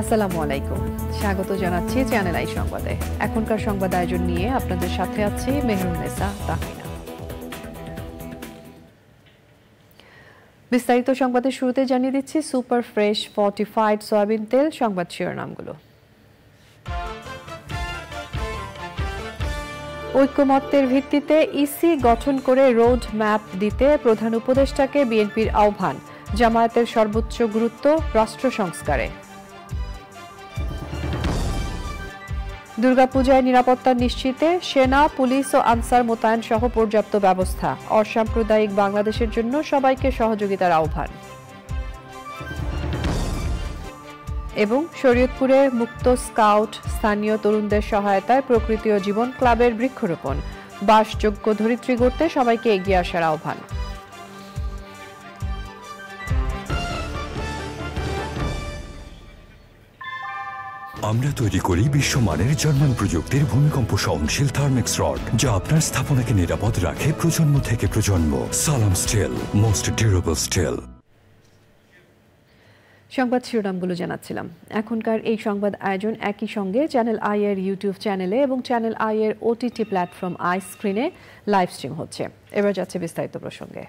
আসসালামু আলাইকুম, স্বাগত জানাচ্ছি চ্যানেল আই সংবাদে। এখনকার সংবাদ আয়োজন নিয়ে আপনাদের সাথে আছি মেহরুন্নেসা তাহমিনা। বিস্তারিত সংবাদের শুরুতে জানিয়ে দিচ্ছি সুপার ফ্রেশ ফর্টিফাইড সয়াবিন তেল সংবাদ শিরোনামগুলো। ঐক্যমত্যের ভিত্তিতে ইসি গঠন করে রোড ম্যাপ দিতে প্রধান উপদেষ্টাকে বিএনপির আহ্বান, জামায়াতের সর্বোচ্চ গুরুত্ব রাষ্ট্র সংস্কারে। দুর্গাপূজায় নিরাপত্তা নিশ্চিতে সেনা, পুলিশ ও আনসার মোতায়েন সহ পর্যাপ্ত ব্যবস্থা, অসাম্প্রদায়িক বাংলাদেশের জন্য সবাইকে সহযোগিতার আহ্বান। এবং শরীয়তপুরে মুক্ত স্কাউট স্থানীয় তরুণদের সহায়তায় প্রকৃতি ও জীবন ক্লাবের বৃক্ষরোপণ, বাসযোগ্য ধরিত্রী গড়তে সবাইকে এগিয়ে আসার আহ্বান। আমরা তৈরি করি বিশ্বমানের জার্মান প্রযুক্তির ভূমিকম্প সহনশীল থার্মেক্স রড, যা আপনার স্থাপনাকে নিরাপদ রাখে প্রজন্ম থেকে প্রজন্ম। সালাম স্টিল, মোস্ট ডিউরেবল স্টিল। সংবাদ শিরোনামগুলো জানাচ্ছিলাম। এখনকার এই সংবাদ আয়োজন একই সঙ্গে চ্যানেল আই এর ইউটিউব চ্যানেলে এবং চ্যানেল আই এর ওটিটি প্ল্যাটফর্ম আই স্ক্রিনে লাইভ স্ট্রিম হচ্ছে। এবার যাচ্ছে বিস্তারিত প্রসঙ্গে।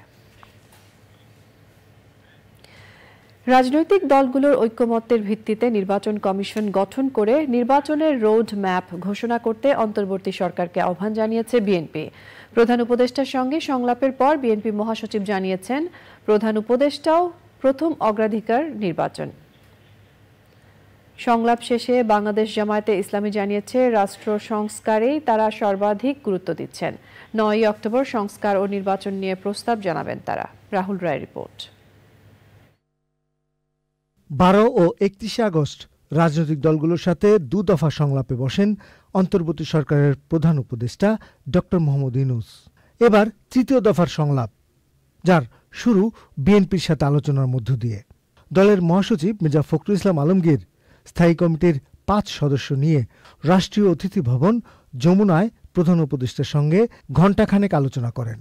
রাজনৈতিক দলগুলোর ঐক্যমত্যের ভিত্তিতে নির্বাচন কমিশন গঠন করে নির্বাচনের রোড ম্যাপ ঘোষণা করতে অন্তর্বর্তী সরকারকে আহ্বান জানিয়েছে বিএনপি। প্রধান উপদেষ্টার সঙ্গে সংলাপের পর বিএনপি মহাসচিব জানিয়েছেন, প্রধান উপদেষ্টাও প্রথম অগ্রাধিকার নির্বাচন। সংলাপ শেষে বাংলাদেশ জামায়াতে ইসলামী জানিয়েছে, রাষ্ট্র সংস্কারেই তারা সর্বাধিক গুরুত্ব দিচ্ছেন। 9 অক্টোবর সংস্কার ও নির্বাচন নিয়ে প্রস্তাব জানাবেন তারা। রাহুল রায় রিপোর্ট। 12 ও 31 আগস্ট রাজনৈতিক দলগুলোর সাথে 2 দফা সংলাপে বসেন অন্তর্বর্তী সরকারের প্রধান উপদেষ্টা ডক্টর মোহাম্মদ ইউনূস। এবার 3য় দফার সংলাপ, যার শুরু বিএনপির সাথে আলোচনার মধ্য দিয়ে। দলের মহাসচিব মির্জা ফখরুল ইসলাম আলমগীর স্থায়ী কমিটির 5 সদস্য নিয়ে রাষ্ট্রীয় অতিথি ভবন যমুনায় প্রধান উপদেষ্টার সঙ্গে ঘণ্টাখানেক আলোচনা করেন।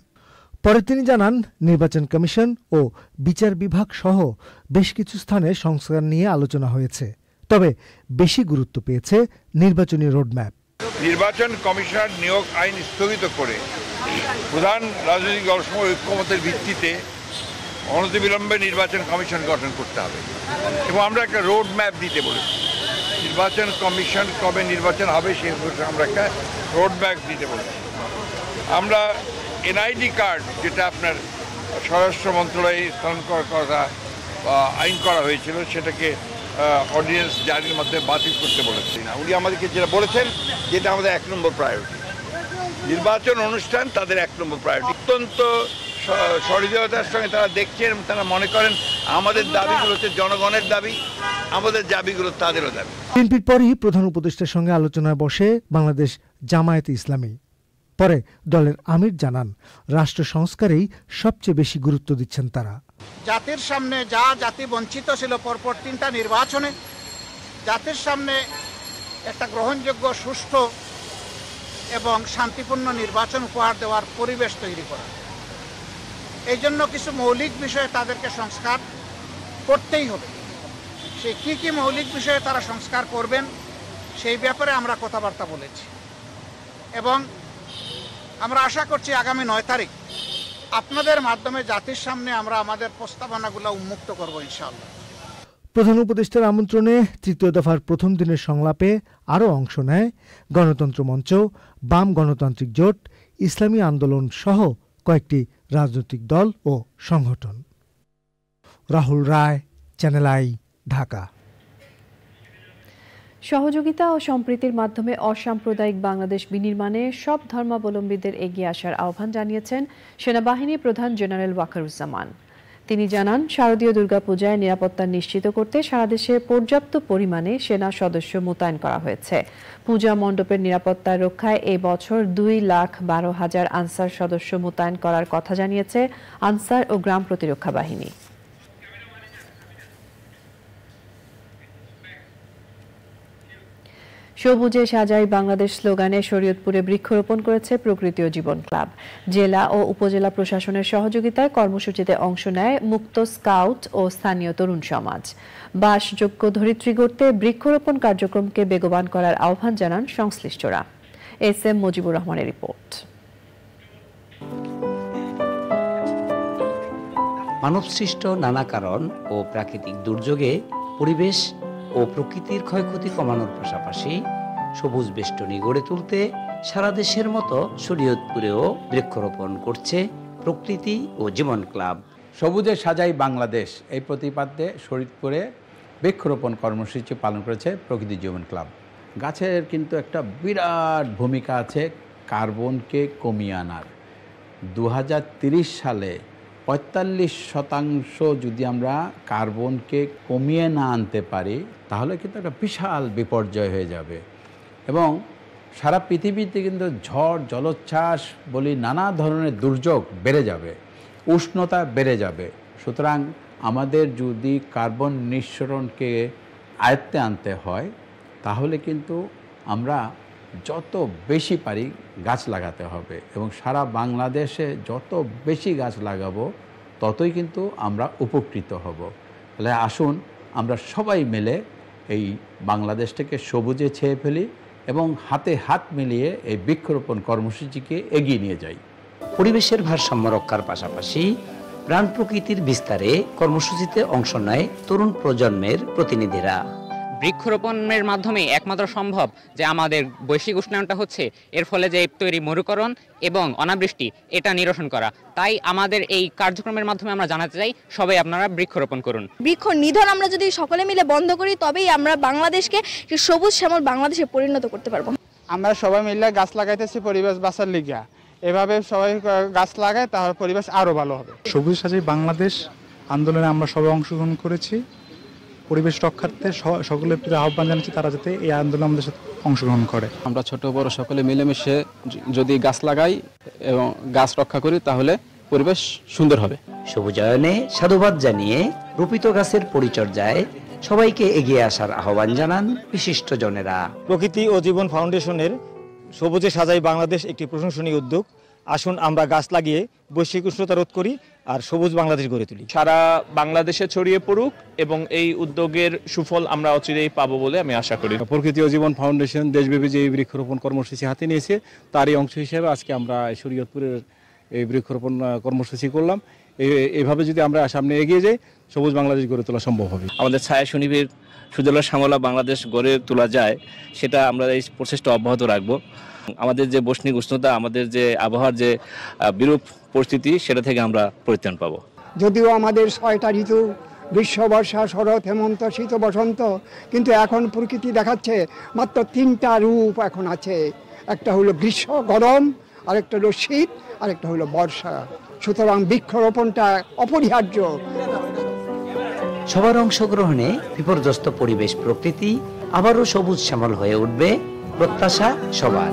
পরে তিনি জানান, নির্বাচন কমিশন ও বিচার বিভাগ সহ বেশ কিছু স্থানে সংস্কার নিয়ে আলোচনা হয়েছে, তবে বেশি গুরুত্ব পেয়েছে নির্বাচনী রোডম্যাপ। নির্বাচন কমিশনার নিয়োগ আইন স্থগিত করে প্রধান রাজনৈতিক দলসমূহ ঐক্যমতের ভিত্তিতে অনতিবিলম্বে নির্বাচন কমিশন গঠন করতে হবে এবং আমরা একটা রোড ম্যাপ দিতে বলেছি। নির্বাচন কমিশন কবে নির্বাচন হবে সেই আমরা একটা রোড ম্যাপ দিতে বলেছি। আমরা এনআইডি কার্ড, যেটা আপনার স্বরাষ্ট্র মন্ত্রণালয়ে স্থানান্তর করার কথা আইন করা হয়েছিল, সেটাকে অর্ডিন্যান্স জারির মধ্যে বাতিল করতে বলেছি না। উনি আমাদেরকে যেটা বলেছেন, যেটা আমাদের 1 নম্বর প্রায়োরিটি, নির্বাচন অনুষ্ঠান তাদের 1 নম্বর প্রায়োরিটি। অত্যন্ত সহৃদয়তার সঙ্গে তারা দেখছেন, তারা মনে করেন আমাদের দাবিগুলো হচ্ছে জনগণের দাবি, আমাদের দাবিগুলো তাদেরও দাবি। বিএনপির পরই প্রধান উপদেষ্টার সঙ্গে আলোচনায় বসে বাংলাদেশ জামায়াতে ইসলামী। পরে দলের আমির জানান, রাষ্ট্র সংস্কারেই সবচেয়ে বেশি গুরুত্ব দিচ্ছেন তারা। জাতির সামনে যা জাতি বঞ্চিত ছিল পরপর 3টা নির্বাচনে, জাতির সামনে একটা গ্রহণযোগ্য, সুষ্ঠু এবং শান্তিপূর্ণ নির্বাচন উপহার দেওয়ার পরিবেশ তৈরি করা। এই জন্য কিছু মৌলিক বিষয়ে তাদেরকে সংস্কার করতেই হবে। সে কি মৌলিক বিষয়ে তারা সংস্কার করবেন সেই ব্যাপারে আমরা কথাবার্তা বলেছি এবং আমরা আশা করছি আগামী 9 তারিখ আপনাদের মাধ্যমে জাতির সামনে আমরা আমাদের প্রস্তাবনাগুলো উন্মুক্ত করব ইনশাআল্লাহ। প্রধান উপদেষ্টার আমন্ত্রণে 3য় দফার প্রথম দিনের সংলাপে আরও অংশ নেয় গণতন্ত্র মঞ্চ, বাম গণতান্ত্রিক জোট, ইসলামী আন্দোলন সহ কয়েকটি রাজনৈতিক দল ও সংগঠন। রাহুল রায়, চ্যানেল আই, ঢাকা। সহযোগিতা ও সম্প্রীতির মাধ্যমে অসাম্প্রদায়িক বাংলাদেশ বিনির্মাণে সব ধর্মাবলম্বীদের এগিয়ে আসার আহ্বান জানিয়েছেন সেনাবাহিনী প্রধান জেনারেল ওয়াকারুজ্জামান। তিনি জানান, শারদীয় দুর্গাপূজায় নিরাপত্তা নিশ্চিত করতে সারা দেশে পর্যাপ্ত পরিমাণে সেনা সদস্য মোতায়েন করা হয়েছে। পূজা মণ্ডপের নিরাপত্তা রক্ষায় এ বছর 2,12,000 আনসার সদস্য মোতায়েন করার কথা জানিয়েছে আনসার ও গ্রাম প্রতিরক্ষা বাহিনী। সবুজে সাজাই বাংলাদেশ স্লোগানে শরীয়তপুরে বৃক্ষরোপণ করেছে প্রকৃতি ও জীবন ক্লাব। জেলা ও উপজেলা প্রশাসনের সহযোগিতায় কর্মসূচিতে অংশ নেয় মুক্ত স্কাউট ও স্থানীয় তরুণ সমাজ। বাসযোগ্য ধরিত্রী গড়তে বৃক্ষরোপণ কার্যক্রমকে বেগবান করার আহ্বান জানান সংশ্লিষ্টরা। এস.এম. মুজিবুর রহমানের রিপোর্ট। মানবসৃষ্ট নানা কারণ ও প্রাকৃতিক দুর্যোগে পরিবেশ ও প্রকৃতির ক্ষয়ক্ষতি কমানোর পাশাপাশি সবুজ বেষ্টনী গড়ে তুলতে সারা দেশের মতো শরীয়তপুরেও বৃক্ষরোপণ করছে প্রকৃতি ও জীবন ক্লাব। সবুজে সাজাই বাংলাদেশ এই প্রতিপাদ্যে শরীয়তপুরে বৃক্ষরোপণ কর্মসূচি পালন করেছে প্রকৃতি জীবন ক্লাব। গাছের কিন্তু একটা বিরাট ভূমিকা আছে কার্বনকে কমিয়ে আনার। 2030 সালে 45% যদি আমরা কার্বনকে কমিয়ে না আনতে পারি তাহলে কিন্তু একটা বিশাল বিপর্যয় হয়ে যাবে এবং সারা পৃথিবীতে কিন্তু ঝড় জলোচ্ছ্বাস বলি নানা ধরনের দুর্যোগ বেড়ে যাবে, উষ্ণতা বেড়ে যাবে। সুতরাং আমাদের যদি কার্বন নিঃসরণকে আয়ত্তে আনতে হয় তাহলে কিন্তু আমরা যত বেশি পারি গাছ লাগাতে হবে এবং সারা বাংলাদেশে যত বেশি গাছ লাগাবো ততই কিন্তু আমরা উপকৃত হব। তাহলে আসুন আমরা সবাই মিলে এই বাংলাদেশটাকে সবুজে ছেয়ে ফেলি এবং হাতে হাত মিলিয়ে এই বৃক্ষরোপণ কর্মসূচিকে এগিয়ে নিয়ে যাই। পরিবেশের ভারসাম্য রক্ষার পাশাপাশি প্রাণ প্রকৃতির বিস্তারে কর্মসূচিতে অংশ নেয় তরুণ প্রজন্মের প্রতিনিধিরা। বৃক্ষরোপণের মাধ্যমে একমাত্র সম্ভব যে আমাদের বৈশ্বিক উষ্ণায়নটা হচ্ছে, এর ফলে যে তৈরি মরুকরণ এবং অনাবৃষ্টি এটা নিরসন করা। তাই আমাদের এই কার্যক্রমের মাধ্যমে আমরা জানাতে চাই সবাই আপনারা বৃক্ষরোপণ করুন। বৃক্ষ নিধন আমরা যদি সকলে মিলে বন্ধ করি তবেই আমরা বাংলাদেশকে সবুজ শ্যামল বাংলাদেশে পরিণত করতে পারবো। আমরা সবাই মিলে গাছ লাগাইতেছি পরিবেশ বাঁচার লিগা। এভাবে সবাই গাছ লাগায় তাহলে পরিবেশ আরো ভালো হবে। সবুজ সাজাই বাংলাদেশ আন্দোলনে আমরা সবাই অংশগ্রহণ করেছি। পরিবেশ রক্ষার্থে সকলের প্রতি আহ্বান জানাচ্ছি তারা যাতে এই আন্দোলনে আমাদের সাথে অংশগ্রহণ করে। আমরা ছোট বড় সকলে মিলেমিশে যদি গাছ লাগাই এবং গাছ রক্ষা করি তাহলে পরিবেশ সুন্দর হবে। সবুজায়নে সাধুবাদ জানিয়ে রোপিত গাছের পরিচর্যায় সবাইকে এগিয়ে আসার আহ্বান জানান বিশিষ্টজনেরা। প্রকৃতি ও জীবন ফাউন্ডেশনের সবুজে সাজাই বাংলাদেশ একটি প্রশংসনীয় উদ্যোগ। আসুন আমরা গাছ লাগিয়ে বৈশ্বিক উষ্ণতা রোধ করি আর সবুজ বাংলাদেশ গড়ে তুলি। সারা বাংলাদেশে ছড়িয়ে পড়ুক এবং এই উদ্যোগের সুফল আমরা অচিরেই পাবো বলে আমি আশা করি। প্রকৃতি ও জীবন ফাউন্ডেশন দেশব্যাপী যে বৃক্ষরোপণ কর্মসূচি হাতে নিয়েছে তারই অংশ হিসেবে আজকে আমরা শরীয়তপুরের এই বৃক্ষরোপণ কর্মসূচি করলাম। এইভাবে যদি আমরা সামনে এগিয়ে যাই সবুজ বাংলাদেশ গড়ে তোলা সম্ভব হবে। আমাদের ছায়া সুনিবিড় সুজলা শ্যামলা বাংলাদেশ গড়ে তোলা যায় সেটা আমরা এই প্রচেষ্টা অব্যাহত রাখবো। আমাদের যে বৈশ্বিক উষ্ণতা, আমাদের যে আবহাওয়ার যে বিরূপ পরিস্থিতি সেটা থেকে আমরা পরিত্রাণ পাবো। যদিও আমাদের 6টা ঋতু গ্রীষ্ম, বর্ষা, শরৎ, হেমন্ত, শীত, বসন্ত, কিন্তু এখন প্রকৃতি দেখাচ্ছে মাত্র 3টা রূপ এখন আছে। একটা হলো গ্রীষ্ম গরম, আরেকটা হলো শীত, আরেকটা হলো বর্ষা। সুতরাং বৃক্ষরোপণটা অপরিহার্য। সবার অংশগ্রহণে বিপর্যস্ত পরিবেশ প্রকৃতি আবারও সবুজ শ্যামল হয়ে উঠবে, প্রত্যাশা সবার।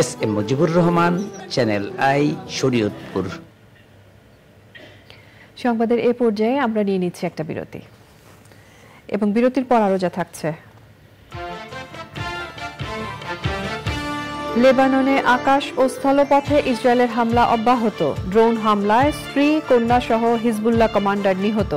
SM. Mujibur Rahman, channel I, Shariatpur. সংবাদের এ পর্যায়ে আমরা নিয়ে নিচ্ছি একটা বিরতি এবং বিরতির পর আরো যা থাকছে। লেবাননে আকাশ ও স্থলপথে ইসরায়েলের হামলা অব্যাহত। ড্রোন হামলায় স্ত্রী, কন্যা সহ হিজবুল্লাহ কমান্ডার নিহত।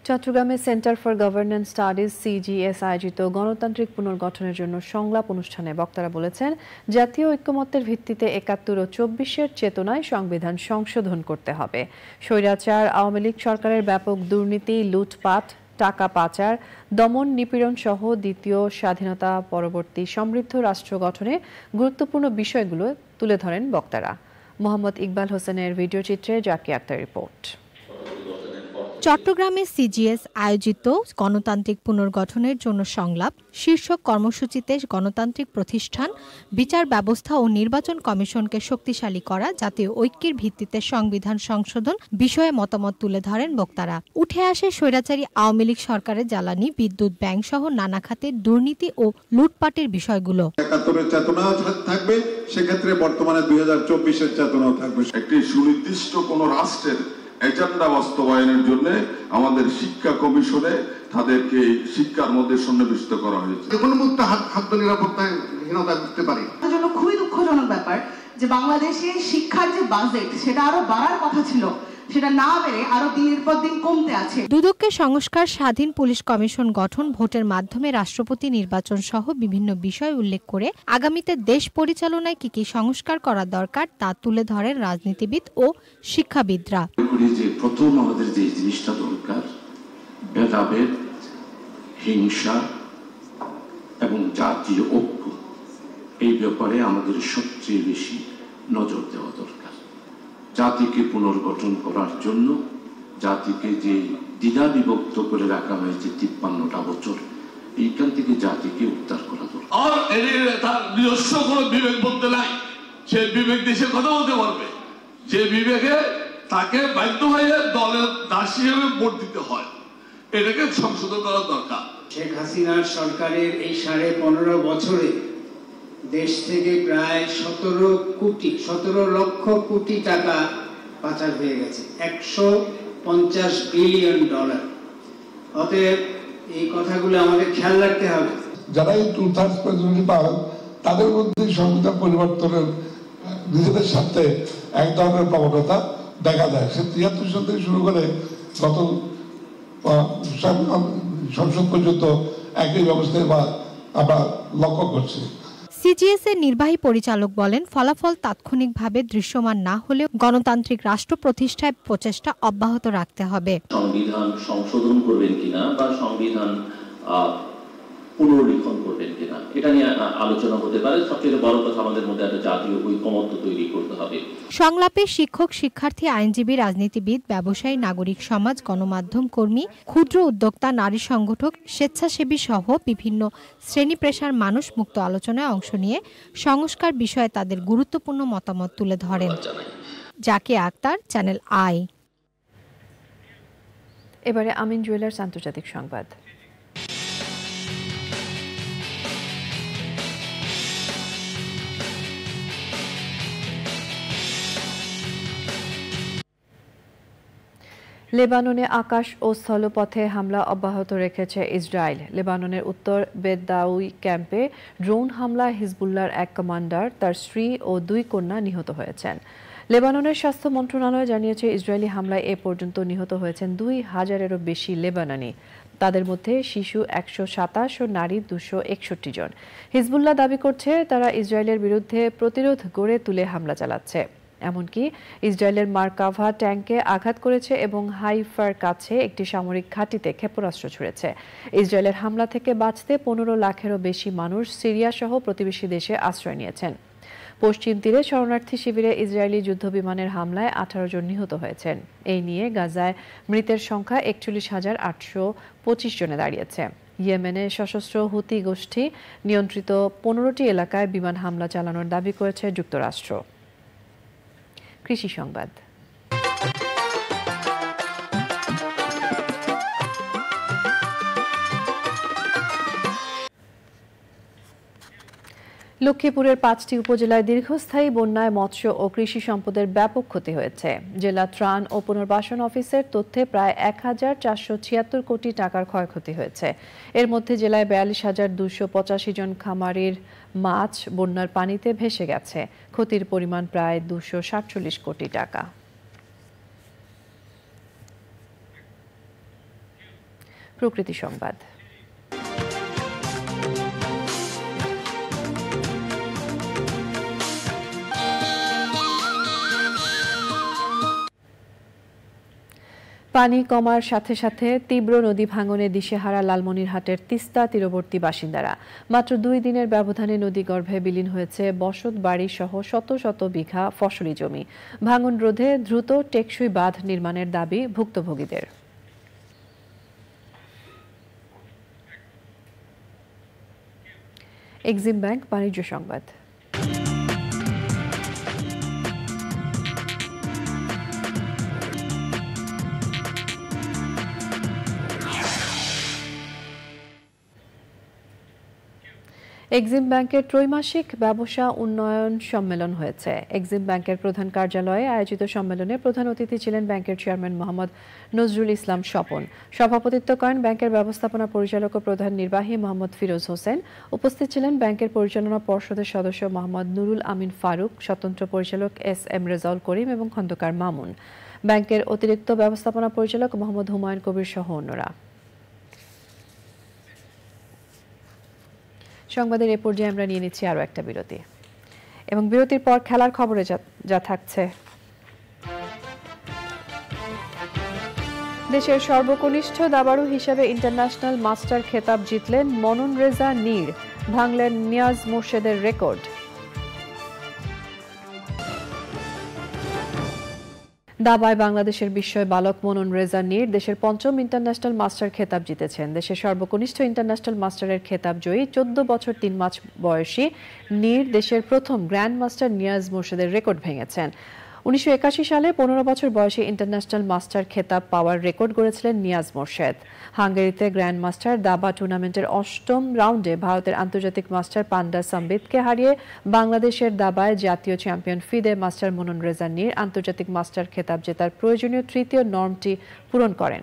চট্টগ্রামে centre for governance studies CGS আয়োজিত গণতান্ত্রিক পুনর্গঠনের জন্য সংলাপ অনুষ্ঠানে বক্তারা বলেছেন, জাতীয় ঐক্যমত্যের ভিত্তিতে ৭১ ও ২৪-এর চেতনায় সংবিধান সংশোধন করতে হবে। স্বৈরাচার আওয়ামী লীগ সরকারের ব্যাপক দুর্নীতি, লুটপাট, টাকা পাচার, দমন নিপীড়ন সহ দ্বিতীয় স্বাধীনতা পরবর্তী সমৃদ্ধ রাষ্ট্র গঠনে গুরুত্বপূর্ণ বিষয়গুলো তুলে ধরেন বক্তারা। মোহাম্মদ ইকবাল হোসেনের ভিডিও চিত্রে জাকি আক্তার রিপোর্ট। চট্টগ্রামে সিজিএস আয়োজিত গণতান্ত্রিক পুনর্গঠনের জন্য সংলাপ শীর্ষক কর্মসূচিতে গণতান্ত্রিক প্রতিষ্ঠান, বিচার ব্যবস্থা ও নির্বাচন কমিশনকে শক্তিশালী করা, জাতীয় ঐক্যের ভিত্তিতে সংবিধান সংশোধন বিষয়ে মতামত তুলে ধরেন বক্তারা। উঠে আসে স্বৈরাচারী আওয়ামী লীগ সরকারের জ্বালানি, বিদ্যুৎ, ব্যাংক সহ নানা খাতের দুর্নীতি ও লুটপাটের বিষয়গুলো। ৭১-এর চেতনাও থাকবে, সেক্ষেত্রে বর্তমানে 2024-এর চেতনাও থাকবে। একটি সুনির্দিষ্ট কোন রাষ্ট্রের এজেন্ডা বাস্তবায়নের জন্য আমাদের শিক্ষা কমিশনে তাদেরকে শিক্ষার মধ্যে সন্নিবেশিত করা হয়েছে। উন্মুক্ত খাদ্য নিরাপত্তাহীনতা করতে পারে। তার জন্য খুবই দুঃখজনক ব্যাপার যে বাংলাদেশে শিক্ষার যে বাজেট সেটা আরো বাড়ার কথা ছিল, সেটা না বেড়ে আরো দিনের পর দিন কমতে আছে। দুদককে সংস্কার, স্বাধীন পুলিশ কমিশন গঠন, ভোটের মাধ্যমে রাষ্ট্রপতি নির্বাচন সহ বিভিন্ন বিষয় উল্লেখ করে আগামীতে দেশ পরিচালনায় কি কি সংস্কার করা দরকার তা তুলে ধরেন রাজনীতিবিদ ও শিক্ষাবিদরা। যে প্রথম আমাদের যে জিনিসটা দরকার, ভেদাভেদ, হিংসা এবং জাতীয় ঐক্য, এই ব্যাপারে আমাদের সবচেয়ে বেশি নজর দেওয়া দরকার। জাতিকে পুনর্গঠন করার জন্য জাতিকে যে দ্বিধা বিভক্ত করে রাখা হয়েছে 53টা বছর, এইখান থেকে জাতিকে উদ্ধার করা দরকার। আর তার নিজস্ব কোনো বিবেক বলতে নাই, সে বিবেক দেশে কথা বলতে পারবে, যে বিবেকে তাকে বাধ্য হয়ে দলের দাস হিসেবে ভোট দিতে হয়, এটাকে সংশোধন করা দরকার। শেখ হাসিনার সরকারের এই 15.5 বছরে দেশ থেকে প্রায় 17 লক্ষ কোটি টাকা পাচার হয়ে গেছে, $150 বিলিয়ন। অতএব এই কথাগুলো আমাদের খেয়াল রাখতে হবে। যারা এই 2/3 মেজরিটি পান, তাদের মধ্যে সংবিধান পরিবর্তনের নিজেদের সাথে এক ধরনের প্রবণতা দেখা যায়। সে 73 সাল থেকে শুরু করে গত সংসদ পর্যন্ত একই ব্যবস্থায় আমরা লক্ষ্য করছি। সিজিএস এর নির্বাহী পরিচালক বলেন, ফলাফল তাৎক্ষণিকভাবে দৃশ্যমান না হলেও গণতান্ত্রিক রাষ্ট্র প্রতিষ্ঠায় প্রচেষ্টা অব্যাহত রাখতে হবে। সংবিধান সংশোধন করবেন কিনা বা সংবিধান পুনর্লিখন করবেন কিনা, এটা নিয়ে আলোচনা হতে পারে। সবচেয়ে বড় কথা, আমাদের মধ্যে একটা জাতীয় ঐকমত্য তৈরি করতে হবে। সংলাপে শিক্ষক, শিক্ষার্থী, আইনজীবী, রাজনীতিবিদ, ব্যবসায়ী, নাগরিক সমাজ, গণমাধ্যম কর্মী, ক্ষুদ্র উদ্যোক্তা, নারী সংগঠক, স্বেচ্ছাসেবী সহ বিভিন্ন শ্রেণী পেশার মানুষ মুক্ত আলোচনায় অংশ নিয়ে সংস্কার বিষয়ে তাদের গুরুত্বপূর্ণ মতামত তুলে ধরেন। Zakia Akter, channel I. এবারে আমিন জুয়েলার্স আন্তর্জাতিক সংবাদ। লেবাননে আকাশ ও স্থলপথে হামলা অব্যাহত রেখেছে ইসরায়েল। লেবাননের উত্তর বেদাউই ক্যাম্পে ড্রোন হামলায় হিজবুল্লাহর এক কমান্ডার, তার স্ত্রী ও 2 কন্যা নিহত হয়েছেন। লেবাননের স্বাস্থ্য মন্ত্রণালয় জানিয়েছে, ইসরায়েলি হামলায় এ পর্যন্ত নিহত হয়েছেন 2000-এরও বেশি লেবাননি। তাদের মধ্যে শিশু 127 ও নারী 261 জন। হিজবুল্লাহ দাবি করছে তারা ইসরায়েলের বিরুদ্ধে প্রতিরোধ গড়ে তুলে হামলা চালাচ্ছে। এমনকি ইসরায়েলের মার্কাভা ট্যাঙ্কে আঘাত করেছে এবং হাইফার কাছে একটি সামরিক ঘাঁটিতে ক্ষেপণাস্ত্র ছুড়েছে। ইসরায়েলের হামলা থেকে বাঁচতে 15 লাখেরও বেশি মানুষ সিরিয়া সহ প্রতিবেশী দেশে আশ্রয় নিয়েছেন। পশ্চিম তীরে শরণার্থী শিবিরে ইসরায়েলি যুদ্ধবিমানের হামলায় 18 জন নিহত হয়েছেন। এই নিয়ে গাজায় মৃতের সংখ্যা 41,825 জনে দাঁড়িয়েছে। ইয়েমেনে সশস্ত্র হুতি গোষ্ঠী নিয়ন্ত্রিত 15টি এলাকায় বিমান হামলা চালানোর দাবি করেছে যুক্তরাষ্ট্র। কৃষি সংবাদ। লক্ষ্মীপুরের 5টি উপজেলায় দীর্ঘস্থায়ী বন্যায় মৎস্য ও কৃষি সম্পদের ব্যাপক ক্ষতি হয়েছে। জেলা ত্রাণ ও পুনর্বাসন অফিসের তথ্যে প্রায় 1476 কোটি টাকার ক্ষয়ক্ষতি হয়েছে। এর মধ্যে জেলায় 42,285 জন খামারির মাছ বন্যার পানিতে ভেসে গেছে। ক্ষতির পরিমাণ প্রায় 247 কোটি টাকা। প্রকৃতি সংবাদ। পানি কমার সাথে সাথে তীব্র নদী ভাঙনে দিশেহারা লালমনিরহাটের তিস্তা তীরবর্তী বাসিন্দারা। মাত্র 2 দিনের ব্যবধানে নদীগর্ভে বিলীন হয়েছে বসত বাড়ি সহ শত শত বিঘা ফসলি জমি। ভাঙন রোধে দ্রুত টেকসই বাঁধ নির্মাণের দাবি ভুক্তভোগীদের। এক্সিম ব্যাংক বাণিজ্য সংবাদ। এক্সিম ব্যাংকের ত্রৈমাসিক ব্যবসা উন্নয়ন সম্মেলন হয়েছে। এক্সিম ব্যাংকের প্রধান কার্যালয়ে আয়োজিত সম্মেলনে প্রধান অতিথি ছিলেন ব্যাংকের চেয়ারম্যান মোহাম্মদ নজরুল ইসলাম স্বপন। সভাপতিত্ব করেন ব্যাংকের ব্যবস্থাপনা পরিচালক ও প্রধান নির্বাহী মোহাম্মদ ফিরোজ হোসেন। উপস্থিত ছিলেন ব্যাংকের পরিচালনা পর্ষদের সদস্য মোহাম্মদ নুরুল আমিন ফারুক, স্বতন্ত্র পরিচালক এস.এম. রেজাউল করিম এবং খন্দকার মামুন, ব্যাংকের অতিরিক্ত ব্যবস্থাপনা পরিচালক মোহাম্মদ হুমায়ুন কবির সহ অন্যরা। সংবাদের এ পর্যায়ে আমরা নিয়ে নিচ্ছি আরও একটা বিরতি, এবং বিরতির পর খেলার খবরে যা থাকছে। দেশের সর্বকনিষ্ঠ দাবাড়ু হিসেবে ইন্টারন্যাশনাল মাস্টার খেতাব জিতলেন মনন রেজা নীর, ভাঙলেন নিয়াজ মোর্শেদের রেকর্ড। দাবায় বাংলাদেশের বিস্ময় বালক মনন রেজা নীর দেশের ৫ম ইন্টারন্যাশনাল মাস্টার খেতাব জিতেছেন। দেশের সর্বকনিষ্ঠ ইন্টারন্যাশনাল মাস্টারের খেতাব জয়ী ১৪ বছর ৩ মাস বয়সী নীর দেশের প্রথম গ্র্যান্ড মাস্টার নিয়াজ মোর্শেদের রেকর্ড ভেঙেছেন। ১৯৮১ সালে ১৫ বছর বয়সে ইন্টারন্যাশনাল মাস্টার খেতাব পাওয়ার রেকর্ড গড়েছিলেন নিয়াজ মোর্শেদ। হাঙ্গেরিতে গ্র্যান্ড মাস্টার দাবা টুর্নামেন্টের ৮ম রাউন্ডে ভারতের আন্তর্জাতিক মাস্টার পান্ডা সাম্বিতকে হারিয়ে বাংলাদেশের দাবায় জাতীয় চ্যাম্পিয়ন ফিদে মাস্টার মনন রেজা নীর আন্তর্জাতিক মাস্টার খেতাব জেতার প্রয়োজনীয় তৃতীয় নর্মটি পূরণ করেন।